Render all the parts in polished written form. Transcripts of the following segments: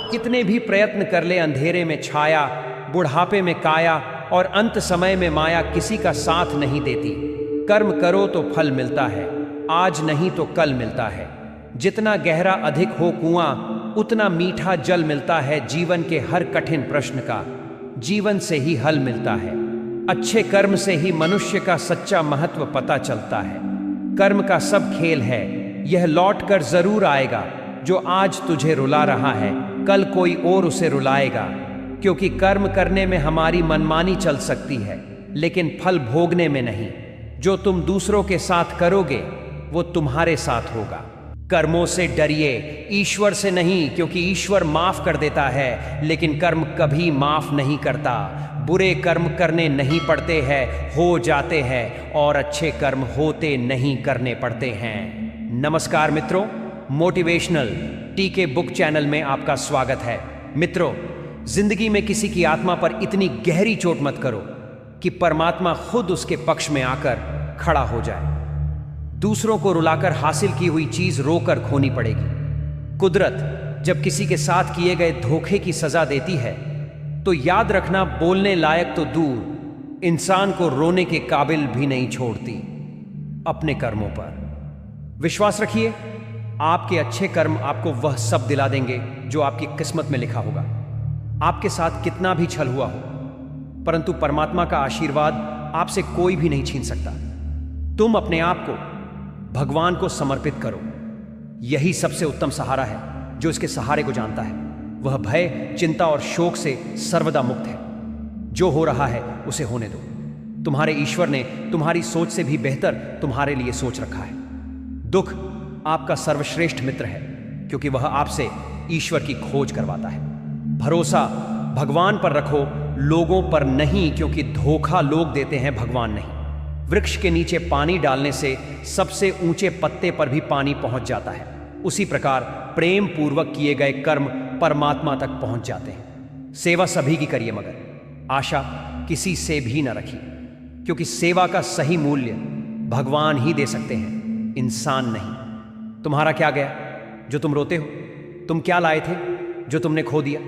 कितने भी प्रयत्न कर ले, अंधेरे में छाया, बुढ़ापे में काया और अंत समय में माया किसी का साथ नहीं देती। कर्म करो तो फल मिलता है, आज नहीं तो कल मिलता है। जितना गहरा अधिक हो कुआं, उतना मीठा जल मिलता है। जीवन के हर कठिन प्रश्न का जीवन से ही हल मिलता है। अच्छे कर्म से ही मनुष्य का सच्चा महत्व पता चलता है। कर्म का सब खेल है, यह लौट कर जरूर आएगा। जो आज तुझे रुला रहा है, कल कोई और उसे रुलाएगा। क्योंकि कर्म करने में हमारी मनमानी चल सकती है, लेकिन फल भोगने में नहीं। जो तुम दूसरों के साथ करोगे, वो तुम्हारे साथ होगा। कर्मों से डरिए, ईश्वर से नहीं, क्योंकि ईश्वर माफ कर देता है, लेकिन कर्म कभी माफ नहीं करता। बुरे कर्म करने नहीं पड़ते हैं, हो जाते हैं, और अच्छे कर्म होते नहीं करने पड़ते हैं। नमस्कार मित्रों, मोटिवेशनल टीके बुक चैनल में आपका स्वागत है। मित्रों, जिंदगी में किसी की आत्मा पर इतनी गहरी चोट मत करो कि परमात्मा खुद उसके पक्ष में आकर खड़ा हो जाए। दूसरों को रुलाकर हासिल की हुई चीज रोकर खोनी पड़ेगी। कुदरत जब किसी के साथ किए गए धोखे की सजा देती है, तो याद रखना, बोलने लायक तो दूर, इंसान को रोने के काबिल भी नहीं छोड़ती। अपने कर्मों पर विश्वास रखिए, आपके अच्छे कर्म आपको वह सब दिला देंगे जो आपकी किस्मत में लिखा होगा। आपके साथ कितना भी छल हुआ हो, परंतु परमात्मा का आशीर्वाद आपसे कोई भी नहीं छीन सकता। तुम अपने आप को भगवान को समर्पित करो, यही सबसे उत्तम सहारा है। जो इसके सहारे को जानता है, वह भय, चिंता और शोक से सर्वदा मुक्त है। जो हो रहा है उसे होने दो। तुम्हारे ईश्वर ने तुम्हारी सोच से भी बेहतर तुम्हारे लिए सोच रखा है। दुख आपका सर्वश्रेष्ठ मित्र है, क्योंकि वह आपसे ईश्वर की खोज करवाता है। भरोसा भगवान पर रखो, लोगों पर नहीं, क्योंकि धोखा लोग देते हैं, भगवान नहीं। वृक्ष के नीचे पानी डालने से सबसे ऊंचे पत्ते पर भी पानी पहुंच जाता है। उसी प्रकार प्रेम पूर्वक किए गए कर्म परमात्मा तक पहुंच जाते हैं। सेवा सभी की करिए, मगर आशा किसी से भी न रखिए, क्योंकि सेवा का सही मूल्य भगवान ही दे सकते हैं, इंसान नहीं। तुम्हारा क्या गया जो तुम रोते हो? तुम क्या लाए थे जो तुमने खो दिया?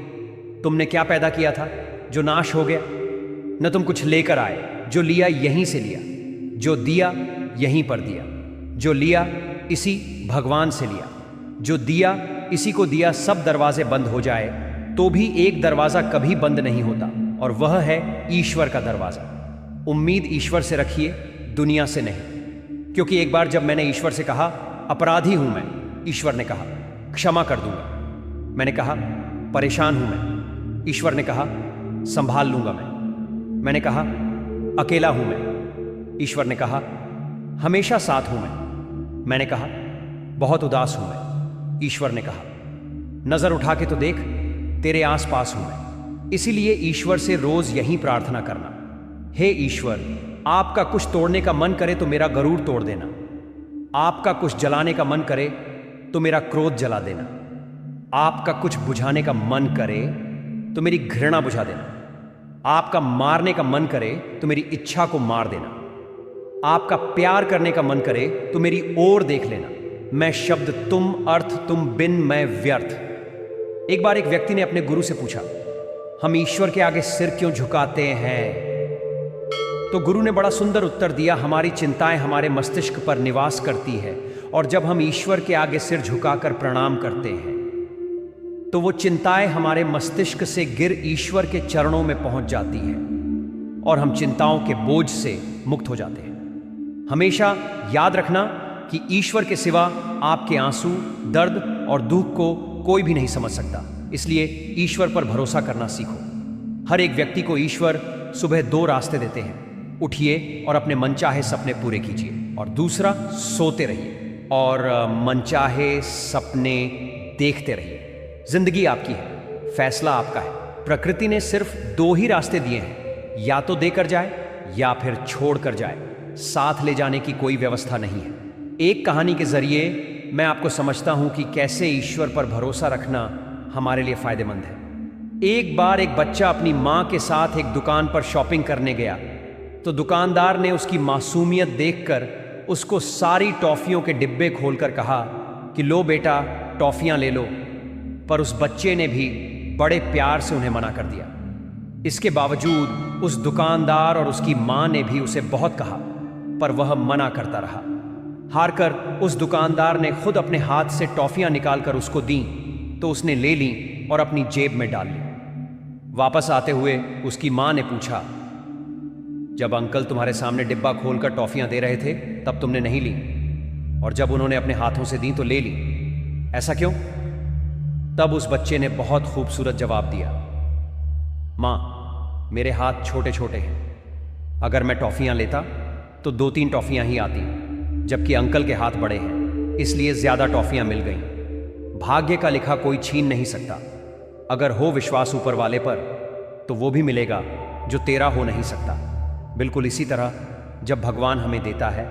तुमने क्या पैदा किया था जो नाश हो गया? न तुम कुछ लेकर आए, जो लिया यहीं से लिया, जो दिया यहीं पर दिया, जो लिया इसी भगवान से लिया, जो दिया इसी को दिया। सब दरवाजे बंद हो जाए तो भी एक दरवाजा कभी बंद नहीं होता, और वह है ईश्वर का दरवाजा। उम्मीद ईश्वर से रखिए, दुनिया से नहीं। क्योंकि एक बार जब मैंने ईश्वर से कहा, अपराधी हूं मैं, ईश्वर ने कहा क्षमा कर दूंगा। मैंने कहा परेशान हूं मैं, ईश्वर ने कहा संभाल लूंगा मैं। मैंने कहा अकेला हूं मैं, ईश्वर ने कहा हमेशा साथ हूं मैं। मैंने कहा बहुत उदास हूं मैं, ईश्वर ने कहा नजर उठा के तो देख, तेरे आसपास हूं मैं। इसीलिए ईश्वर से रोज यही प्रार्थना करना, हे ईश्वर, आपका कुछ तोड़ने का मन करे तो मेरा गरूर तोड़ देना। आपका कुछ जलाने का मन करे तो मेरा क्रोध जला देना। आपका कुछ बुझाने का मन करे तो मेरी घृणा बुझा देना। आपका मारने का मन करे तो मेरी इच्छा को मार देना। आपका प्यार करने का मन करे तो मेरी ओर देख लेना। मैं शब्द तुम, अर्थ तुम, बिन मैं व्यर्थ। एक बार एक व्यक्ति ने अपने गुरु से पूछा, हम ईश्वर के आगे सिर क्यों झुकाते हैं? तो गुरु ने बड़ा सुंदर उत्तर दिया, हमारी चिंताएं हमारे मस्तिष्क पर निवास करती है, और जब हम ईश्वर के आगे सिर झुकाकर प्रणाम करते हैं तो वो चिंताएं हमारे मस्तिष्क से गिर ईश्वर के चरणों में पहुंच जाती हैं, और हम चिंताओं के बोझ से मुक्त हो जाते हैं। हमेशा याद रखना कि ईश्वर के सिवा आपके आंसू, दर्द और दुख को कोई भी नहीं समझ सकता। इसलिए ईश्वर पर भरोसा करना सीखो। हर एक व्यक्ति को ईश्वर सुबह 2 रास्ते देते हैं, उठिए और अपने मनचाहे सपने पूरे कीजिए, और दूसरा सोते रहिए और मनचाहे सपने देखते रहिए। जिंदगी आपकी है, फैसला आपका है। प्रकृति ने सिर्फ 2 ही रास्ते दिए हैं, या तो देकर जाए या फिर छोड़ कर जाए। साथ ले जाने की कोई व्यवस्था नहीं है। एक कहानी के जरिए मैं आपको समझता हूं कि कैसे ईश्वर पर भरोसा रखना हमारे लिए फायदेमंद है। एक बार एक बच्चा अपनी मां के साथ एक दुकान पर शॉपिंग करने गया, तो दुकानदार ने उसकी मासूमियत देखकर उसको सारी टॉफियों के डिब्बे खोलकर कहा कि लो बेटा, टॉफियां ले लो। पर उस बच्चे ने भी बड़े प्यार से उन्हें मना कर दिया। इसके बावजूद उस दुकानदार और उसकी मां ने भी उसे बहुत कहा, पर वह मना करता रहा। हारकर उस दुकानदार ने खुद अपने हाथ से टॉफियां निकालकर उसको दी, तो उसने ले ली और अपनी जेब में डाल ली। वापस आते हुए उसकी मां ने पूछा, जब अंकल तुम्हारे सामने डिब्बा खोलकर टॉफियां दे रहे थे तब तुमने नहीं ली, और जब उन्होंने अपने हाथों से दी तो ले ली, ऐसा क्यों? तब उस बच्चे ने बहुत खूबसूरत जवाब दिया, मां, मेरे हाथ छोटे छोटे हैं। अगर मैं टॉफियां लेता तो 2-3 टॉफियां ही आती, जबकि अंकल के हाथ बड़े हैं, इसलिए ज्यादा टॉफियां मिल गईं। भाग्य का लिखा कोई छीन नहीं सकता। अगर हो विश्वास ऊपर वाले पर तो वो भी मिलेगा जो तेरा हो नहीं सकता। बिल्कुल इसी तरह जब भगवान हमें देता है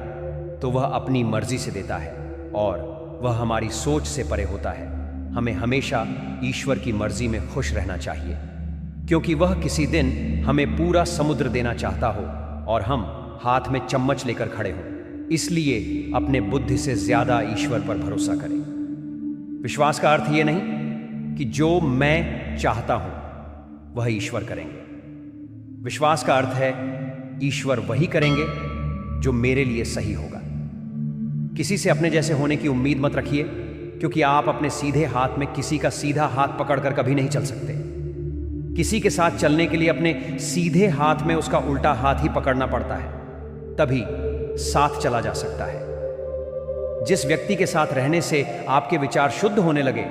तो वह अपनी मर्जी से देता है और वह हमारी सोच से परे होता है। हमें हमेशा ईश्वर की मर्जी में खुश रहना चाहिए, क्योंकि वह किसी दिन हमें पूरा समुद्र देना चाहता हो और हम हाथ में चम्मच लेकर खड़े हों। इसलिए अपने बुद्धि से ज्यादा ईश्वर पर भरोसा करें। विश्वास का अर्थ यह नहीं कि जो मैं चाहता हूं वह ईश्वर करेंगे। विश्वास का अर्थ है ईश्वर वही करेंगे जो मेरे लिए सही होगा। किसी से अपने जैसे होने की उम्मीद मत रखिए, क्योंकि आप अपने सीधे हाथ में किसी का सीधा हाथ पकड़कर कभी नहीं चल सकते। किसी के साथ चलने के लिए अपने सीधे हाथ में उसका उल्टा हाथ ही पकड़ना पड़ता है, तभी साथ चला जा सकता है। जिस व्यक्ति के साथ रहने से आपके विचार शुद्ध होने लगे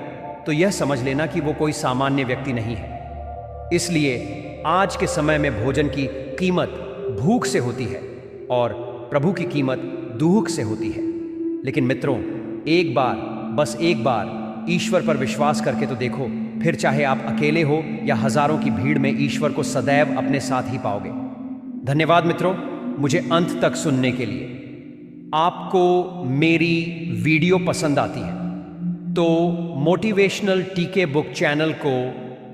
तो यह समझ लेना कि वो कोई सामान्य व्यक्ति नहीं है। इसलिए आज के समय में भोजन की कीमत भूख से होती है और प्रभु की कीमत दूहक से होती है। लेकिन मित्रों, एक बार, बस एक बार ईश्वर पर विश्वास करके तो देखो, फिर चाहे आप अकेले हो या हजारों की भीड़ में, ईश्वर को सदैव अपने साथ ही पाओगे। धन्यवाद मित्रों, मुझे अंत तक सुनने के लिए। आपको मेरी वीडियो पसंद आती है तो मोटिवेशनल टीके बुक चैनल को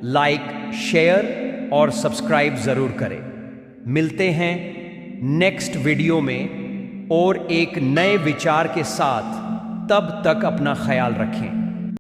लाइक, शेयर और सब्सक्राइब जरूर करें। मिलते हैं नेक्स्ट वीडियो में और एक नए विचार के साथ। तब तक अपना ख्याल रखें।